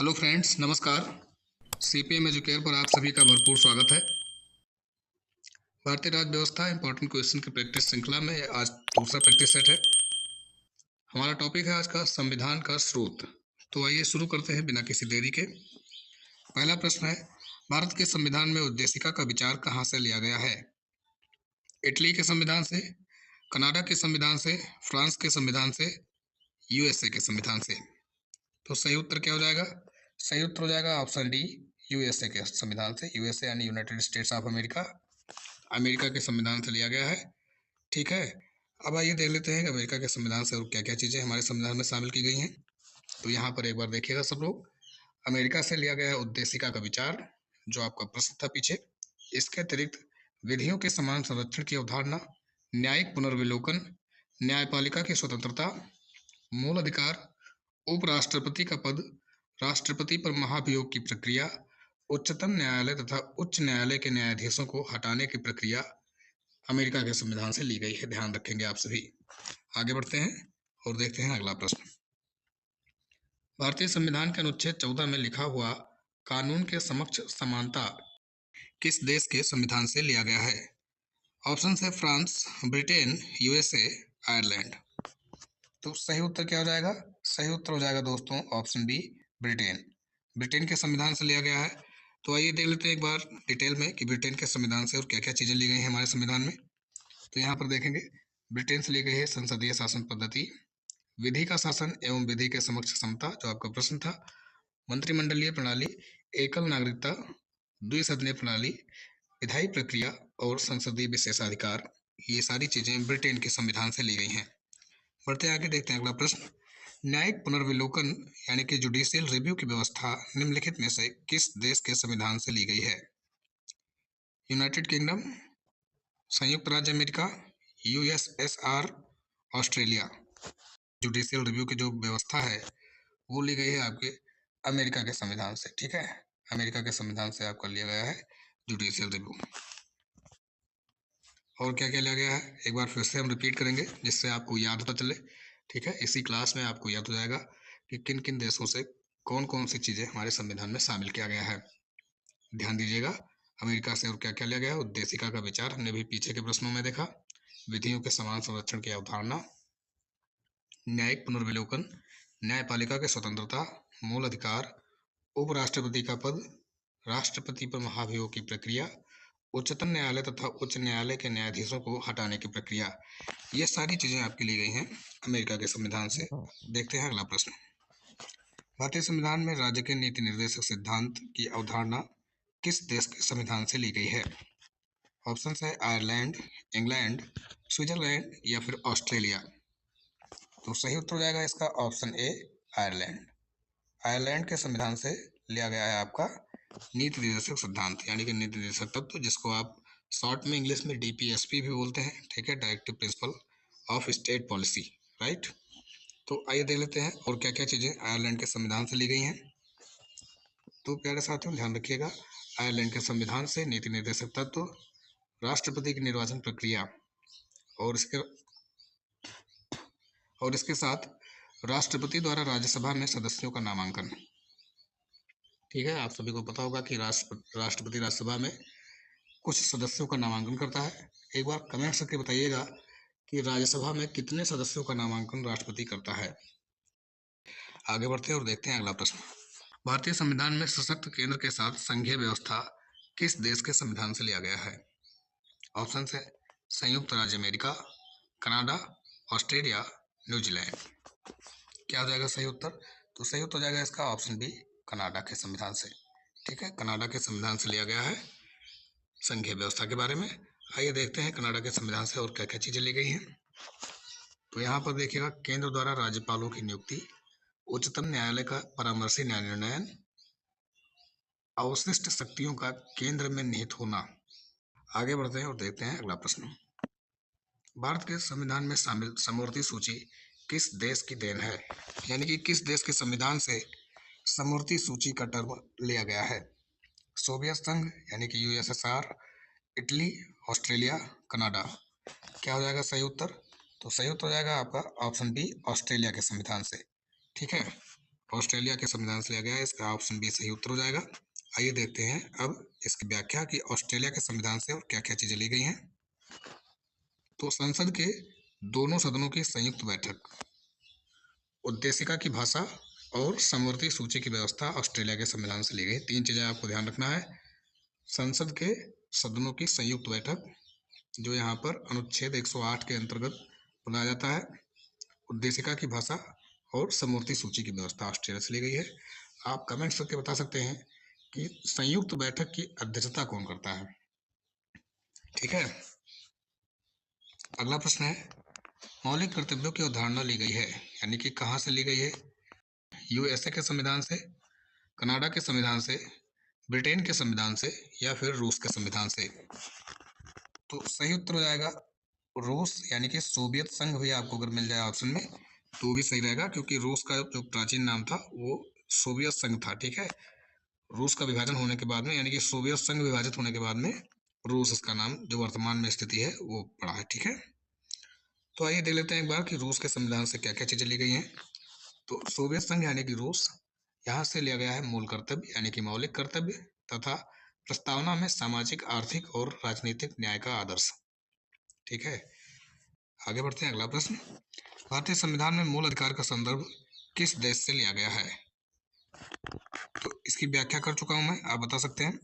Hello friends, नमस्कार। CPM educare पर आप सभी का भरपूर स्वागत है। भारतीय राज्य व्यवस्था इंपॉर्टेंट क्वेश्चन की प्रैक्टिस श्रृंखला में आज दूसरा प्रैक्टिस सेट है। हमारा टॉपिक है आज का संविधान का स्रोत। तो आइए शुरू करते हैं बिना किसी देरी के। पहला प्रश्न है, भारत के संविधान में उद्देशिका का विचार कहाँ से लिया गया है? इटली के संविधान से, कनाडा के संविधान से, फ्रांस के संविधान से, यूएसए के संविधान से। तो सही उत्तर क्या हो जाएगा? सही उत्तर हो जाएगा ऑप्शन डी, यूएसए के संविधान से। यूएसए यानी United states of America, America के संविधान से लिया गया है। ठीक है, अब आइए देख लेते हैं कि अमेरिका के संविधान से और क्या क्या चीज़ें हमारे संविधान में शामिल की गई हैं। तो यहाँ पर एक बार देखिएगा सब लोग, अमेरिका से लिया गया है उद्देशिका का विचार, जो आपका प्रश्न था पीछे। इसके अतिरिक्त विधियों के समान संरक्षण की अवधारणा, न्यायिक पुनर्विलोकन, न्यायपालिका की स्वतंत्रता, मूल अधिकार, उपराष्ट्रपति का पद, राष्ट्रपति पर महाभियोग की प्रक्रिया, उच्चतम न्यायालय तथा उच्च न्यायालय के न्यायाधीशों को हटाने की प्रक्रिया अमेरिका के संविधान से ली गई है। ध्यान रखेंगे आप सभी। आगे बढ़ते हैं और देखते हैं अगला प्रश्न। भारतीय संविधान के अनुच्छेद 14 में लिखा हुआ कानून के समक्ष समानता किस देश के संविधान से लिया गया है? ऑप्शन है फ्रांस, ब्रिटेन, यूएसए, आयरलैंड। तो सही उत्तर क्या हो जाएगा? सही उत्तर हो जाएगा दोस्तों ऑप्शन बी, ब्रिटेन। ब्रिटेन के संविधान से लिया गया है। तो आइए देख लेते हैं एक बार डिटेल में कि ब्रिटेन के संविधान से और क्या क्या चीज़ें ली गई हैं हमारे संविधान में। तो यहाँ पर देखेंगे, ब्रिटेन से ली गई है संसदीय शासन पद्धति, विधि का शासन एवं विधि के समक्ष समता, जो आपका प्रश्न था, मंत्रिमंडलीय प्रणाली, एकल नागरिकता, द्विसदनीय प्रणाली, विधायी प्रक्रिया और संसदीय विशेषाधिकार। ये सारी चीजें ब्रिटेन के संविधान से ली गई हैं। बढ़ते आगे देखते हैं अगला प्रश्न। न्यायिक पुनर्विलोकन यानी कि जुडिशियल रिव्यू की व्यवस्था निम्नलिखित में से किस देश के संविधान से ली गई है? यूनाइटेड किंगडम, संयुक्त राज्य America, USSR, Australia. Judicial review की जो व्यवस्था है वो ली गई है आपके अमेरिका के संविधान से। ठीक है, अमेरिका के संविधान से आपका लिया गया है जुडिशियल रिव्यू। और क्या क्या लिया गया है एक बार फिर से हम रिपीट करेंगे जिससे आपको याद होता चले। ठीक है, इसी क्लास में आपको याद हो जाएगा कि किन किन देशों से कौन कौन सी चीज़ें हमारे संविधान में शामिल किया गया है। ध्यान दीजिएगा, अमेरिका से और क्या क्या लिया गया है? उद्देशिका का विचार हमने भी पीछे के प्रश्नों में देखा, विधियों के समान संरक्षण की अवधारणा, न्यायिक पुनर्विलोकन, न्यायपालिका की स्वतंत्रता, मूल अधिकार, उपराष्ट्रपति का पद, राष्ट्रपति पर महाभियोग की प्रक्रिया, उच्चतम न्यायालय तथा उच्च न्यायालय के न्यायाधीशों को हटाने की प्रक्रिया। ये सारी चीजें आपकी ली गई हैं अमेरिका के संविधान से। देखते हैं अगला प्रश्न। भारतीय संविधान में राज्य के नीति निर्देशक सिद्धांत की अवधारणा किस देश के संविधान से ली गई है? ऑप्शन है आयरलैंड, इंग्लैंड, स्विट्जरलैंड या फिर ऑस्ट्रेलिया। तो सही उत्तर हो जाएगा इसका ऑप्शन ए, आयरलैंड। आयरलैंड के संविधान से लिया गया है आपका नीति निर्देशक सिद्धांत यानी कि नीति निर्देशक तत्व, जिसको आप शॉर्ट में इंग्लिश में डीपीएसपी भी बोलते हैं। ठीक है, directive principle of state policy, right. तो आइए देख लेते हैं और क्या क्या चीज़ें आयरलैंड के संविधान से ली गई हैं। तो प्यारे साथियों ध्यान रखिएगा, आयरलैंड के संविधान से नीति निर्देशक तत्व, राष्ट्रपति की निर्वाचन प्रक्रिया और इसके साथ राष्ट्रपति द्वारा राज्यसभा में सदस्यों का नामांकन। ठीक है, आप सभी को पता होगा कि राष्ट्रपति राज्यसभा में कुछ सदस्यों का नामांकन करता है। एक बार कमेंट करके बताइएगा कि राज्यसभा में कितने सदस्यों का नामांकन राष्ट्रपति करता है। आगे बढ़ते हैं और देखते हैं अगला प्रश्न। भारतीय संविधान में सशक्त केंद्र के साथ संघीय व्यवस्था किस देश के संविधान से लिया गया है? ऑप्शन है संयुक्त राज्य अमेरिका, कनाडा, ऑस्ट्रेलिया, न्यूजीलैंड। क्या हो जाएगा सही उत्तर? तो सही उत्तर हो जाएगा इसका ऑप्शन बी, कनाडा के संविधान से। ठीक है, कनाडा के संविधान से लिया गया है संघीय व्यवस्था के बारे में। आइए देखते हैं कनाडा के संविधान से और क्या क्या चीजें ली गई हैं। तो यहाँ पर देखिएगा, केंद्र द्वारा राज्यपालों की नियुक्ति, उच्चतम न्यायालय का परामर्शी न्याय निर्णयन, अवशिष्ट शक्तियों का केंद्र में निहित होना। आगे बढ़ते हैं और देखते हैं अगला प्रश्न। भारत के संविधान में शामिल समवर्ती सूची किस देश की देन है? यानी कि किस देश के संविधान से समवर्ती सूची का टर्म लिया गया है? सोवियत संघ यानी कि यूएसएसआर, इटली, ऑस्ट्रेलिया, कनाडा। क्या हो जाएगा सही उत्तर? तो सही उत्तर हो जाएगा आपका ऑप्शन बी, ऑस्ट्रेलिया के संविधान से। ठीक है, ऑस्ट्रेलिया के संविधान से लिया गया है, इसका ऑप्शन बी सही उत्तर हो जाएगा। आइए देखते हैं अब इसकी व्याख्या कि ऑस्ट्रेलिया के संविधान से और क्या क्या चीजें ली गई हैं। तो संसद के दोनों सदनों की संयुक्त बैठक, उद्देशिका की भाषा और समवर्ती सूची की व्यवस्था ऑस्ट्रेलिया के संविधान से ली गई। तीन चीजें आपको ध्यान रखना है। संसद के सदनों की संयुक्त बैठक, जो यहाँ पर अनुच्छेद 108 के अंतर्गत बुलाया जाता है, उद्देशिका की भाषा और समवर्ती सूची की व्यवस्था ऑस्ट्रेलिया से ली गई है। आप कमेंट्स करके बता सकते हैं कि संयुक्त बैठक की अध्यक्षता कौन करता है। ठीक है, अगला प्रश्न है, मौलिक कर्तव्यों की अवधारणा ली गई है, यानी कि कहाँ से ली गई है? यूएसए के संविधान से, कनाडा के संविधान से, ब्रिटेन के संविधान से या फिर रूस के संविधान से? तो सही उत्तर हो जाएगा रूस, यानी कि सोवियत संघ भी आपको अगर मिल जाए ऑप्शन में तो भी सही रहेगा, क्योंकि रूस का जो प्राचीन नाम था वो सोवियत संघ था। ठीक है, रूस का विभाजन होने के बाद में, यानी कि सोवियत संघ विभाजित होने के बाद में रूस इसका नाम जो वर्तमान में स्थिति है वो पड़ा है। ठीक है, तो आइए देख लेते हैं एक बार कि रूस के संविधान से क्या क्या चीजें ली गई हैं। तो सोवियत संघ यानी कि रूस, यहाँ से लिया गया है मूल कर्तव्य यानी कि मौलिक कर्तव्य तथा प्रस्तावना में सामाजिक, आर्थिक और राजनीतिक न्याय का आदर्श। ठीक है, आगे बढ़ते हैं। अगला प्रश्न, भारतीय संविधान में मूल अधिकार का संदर्भ किस देश से लिया गया है? तो इसकी व्याख्या कर चुका हूं मैं, आप बता सकते हैं।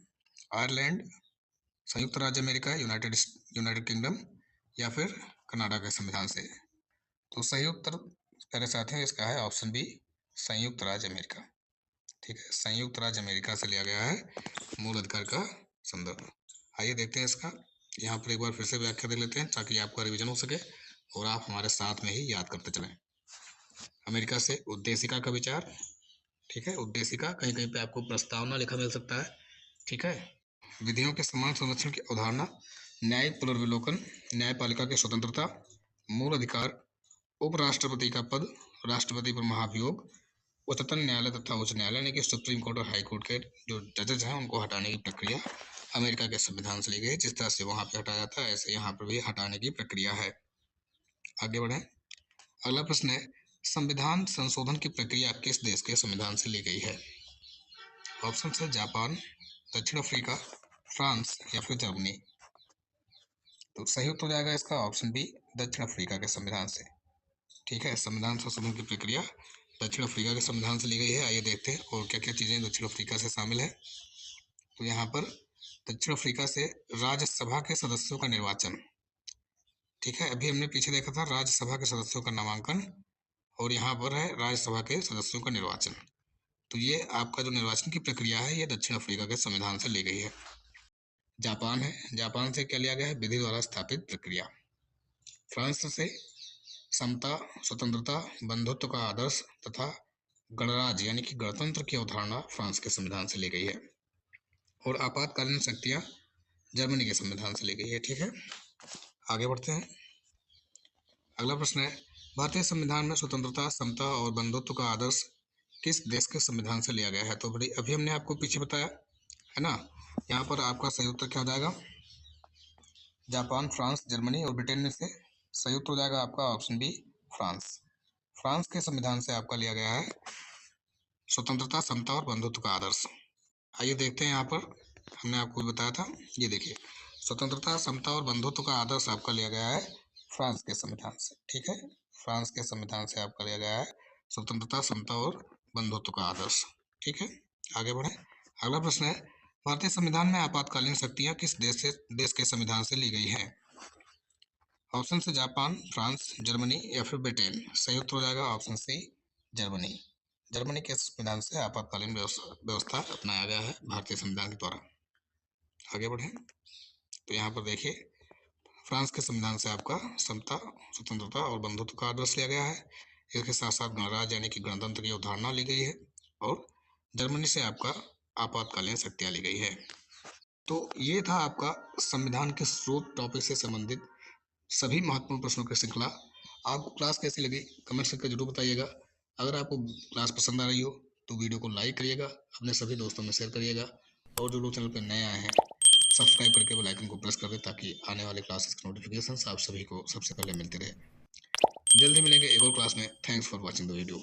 आयरलैंड, संयुक्त राज्य अमेरिका, यूनाइटेड किंगडम या फिर कनाडा के संविधान से? तो सही उत्तर प्यारे साथियों इसका है ऑप्शन बी, संयुक्त राज्य अमेरिका। ठीक है, संयुक्त राज्य अमेरिका से लिया गया है मूल अधिकार का संदर्भ। आइए देखते हैं इसका, यहाँ पर एक बार फिर से व्याख्या देख लेते हैं ताकि आपका रिवीजन हो सके और आप हमारे साथ में ही याद करते चलें। अमेरिका से उद्देशिका का विचार, ठीक है, उद्देशिका कहीं कहीं पे आपको प्रस्तावना लिखा मिल सकता है। ठीक है, विधियों के समान संरक्षण की अवधारणा, न्यायिक पुनर्विलोकन, न्यायपालिका की स्वतंत्रता, मूल अधिकार, उपराष्ट्रपति का पद, राष्ट्रपति पर महाभियोग, उच्चतम न्यायालय तथा उच्च न्यायालय यानी कि सुप्रीम कोर्ट और हाई कोर्ट के जो जजेज हैं उनको हटाने की प्रक्रिया अमेरिका के संविधान से ली गई है। जिस तरह से वहां पे हटाया जाता है ऐसे यहाँ पर भी हटाने की प्रक्रिया है। आगे बढ़े, अगला प्रश्न है, संविधान संशोधन की प्रक्रिया किस देश के संविधान से ली गई है? ऑप्शन है जापान, दक्षिण अफ्रीका, फ्रांस या फिर जर्मनी? तो सही उत्तर हो जाएगा इसका ऑप्शन बी, दक्षिण अफ्रीका के संविधान से। ठीक है, संविधान संशोधन की प्रक्रिया दक्षिण अफ्रीका के संविधान से ली गई है। आइए देखते हैं और क्या क्या चीजें दक्षिण अफ्रीका से शामिल है। तो यहाँ पर दक्षिण अफ्रीका से राज्यसभा के सदस्यों का निर्वाचन। ठीक है, अभी हमने पीछे देखा था राज्यसभा के सदस्यों का नामांकन और यहाँ पर है राज्यसभा के सदस्यों का निर्वाचन। तो ये आपका जो निर्वाचन की प्रक्रिया है ये दक्षिण अफ्रीका के संविधान से ली गई है। जापान है, जापान से क्या लिया गया है? विधि द्वारा स्थापित प्रक्रिया। फ्रांस से समता, स्वतंत्रता, बंधुत्व का आदर्श तथा गणराज्य यानी कि गणतंत्र की अवधारणा फ्रांस के संविधान से ली गई है। और आपातकालीन शक्तियां जर्मनी के संविधान से ली गई है। ठीक है, आगे बढ़ते हैं। अगला प्रश्न है, भारतीय संविधान में स्वतंत्रता, समता और बंधुत्व का आदर्श किस देश के संविधान से लिया गया है? तो बड़ी अभी हमने आपको पीछे बताया है ना, यहाँ पर आपका सही उत्तर क्या हो जाएगा? जापान, फ्रांस, जर्मनी और ब्रिटेन में से सही उत्तर हो जाएगा आपका ऑप्शन बी, फ्रांस। फ्रांस के संविधान से आपका लिया गया है स्वतंत्रता, समता और बंधुत्व का आदर्श। आइए देखते हैं, यहाँ पर हमने आपको बताया था, ये देखिए स्वतंत्रता, समता और बंधुत्व का आदर्श आपका लिया गया है फ्रांस के संविधान से। ठीक है, फ्रांस के संविधान से आपका लिया गया है स्वतंत्रता, समता और बंधुत्व का आदर्श। ठीक है, आगे बढ़े। अगला प्रश्न है, भारतीय संविधान में आपातकालीन शक्तियां किस देश के संविधान से ली गई है? ऑप्शन से जापान, फ्रांस, जर्मनी या फिर ब्रिटेन? सही उत्तर हो जाएगा ऑप्शन सी, जर्मनी। जर्मनी के संविधान से आपातकालीन व्यवस्था अपनाया गया है भारतीय संविधान के द्वारा। आगे बढ़े, तो यहाँ पर देखिए फ्रांस के संविधान से आपका समता, स्वतंत्रता और बंधुत्व का आदर्श लिया गया है। इसके साथ साथ गणराज्य यानी कि गणतंत्र की अवधारणा ली गई है और जर्मनी से आपका आपातकालीन शक्तियां ली गई है। तो ये था आपका संविधान के स्रोत टॉपिक से संबंधित सभी महत्वपूर्ण प्रश्नों की श्रृंखला। आपको क्लास कैसी लगी कमेंट करके जरूर बताइएगा। अगर आपको क्लास पसंद आ रही हो तो वीडियो को लाइक करिएगा, अपने सभी दोस्तों में शेयर करिएगा और जो लोग चैनल पर नए आए हैं सब्सक्राइब करके बेल आइकन को प्रेस कर दें ताकि आने वाले क्लासेस के नोटिफिकेशन आप सभी को सबसे पहले मिलते रहे। जल्दी मिलेंगे एक और क्लास में। Thanks for watching the video.